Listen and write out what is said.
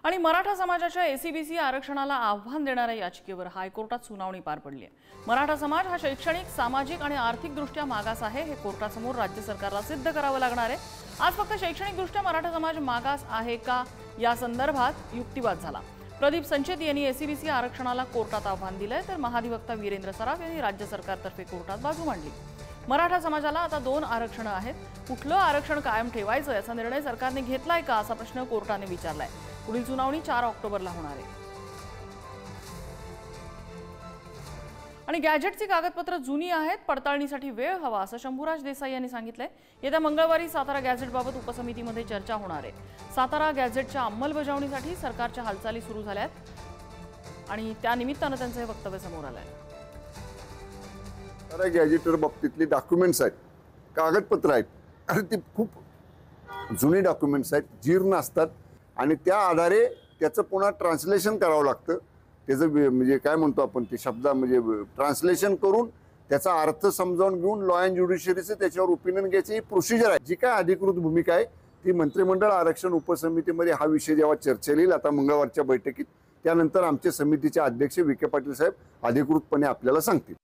आणि मराठा समाजाच्या एसीबीसी आरक्षणाला आव्हान देणाऱ्या याचिकेवर हायकोर्टात सुनावणी पार पडली आहे। मराठा समाज हा शैक्षणिक, सामाजिक आणि आर्थिकदृष्ट्या मागास आहे हे कोर्टासमोर राज्य सरकारला सिद्ध करावं लागणार आहे। आज फक्त शैक्षणिकदृष्ट्या मराठा समाज मागास आहे का या संदर्भात युक्तिवाद झाला। प्रदीप संचेती यांनी एसीबीसी आरक्षणाला कोर्टात आव्हान दिलंय, तर महाधिवक्ता वीरेंद्र सराफ यांनी राज्य सरकारतर्फे कोर्टात बाजू मांडली। मराठा समाजाला आता 2 आरक्षण आहेत, कुठलं आरक्षण कायम ठेवायचं याचा निर्णय सरकारने घेतलाय का असा प्रश्न कोर्टाने विचारलाय। पुढील सुनावणी 4 ऑक्टोबरला होणार आहे। आणि गॅजेटची कागदपत्र जुनी आहेत, पडताळणीसाठी वेळ हवा असं शंभूराज देसाई यांनी सांगितलंय। येत्या मंगळवारी सातारा गॅजेटबाबत उपसमितीमध्ये चर्चा होणार आहे। सातारा गॅजेटच्या अंमलबजावणीसाठी सरकारच्या हालचाली सुरू झाल्यात आणि त्या निमित्तानं त्यांचं हे वक्तव्य समोर आलंय। सातारा गॅजेटर बाबतीतली डॉक्युमेंट्स आहेत, कागदपत्र आहेत आणि ती खूप जुनी डॉक्युमेंट्स आहेत, जीर्ण असतात आणि त्या आधारे त्याचं पुन्हा ट्रान्सलेशन करावं लागतं। त्याचं म्हणजे काय म्हणतो आपण ते शब्द म्हणजे ट्रान्सलेशन करून त्याचा अर्थ समजावून घेऊन लॉ अँड ज्युडिशरीचं त्याच्यावर ओपिनियन घ्यायची ही प्रोसिजर आहे। जी काय अधिकृत भूमिका आहे ती मंत्रिमंडळ आरक्षण उपसमितीमध्ये हा विषय जेव्हा चर्चेला येईल आता मंगळवारच्या बैठकीत, त्यानंतर आमचे समितीचे अध्यक्ष विखे पाटील साहेब अधिकृतपणे आपल्याला सांगतील।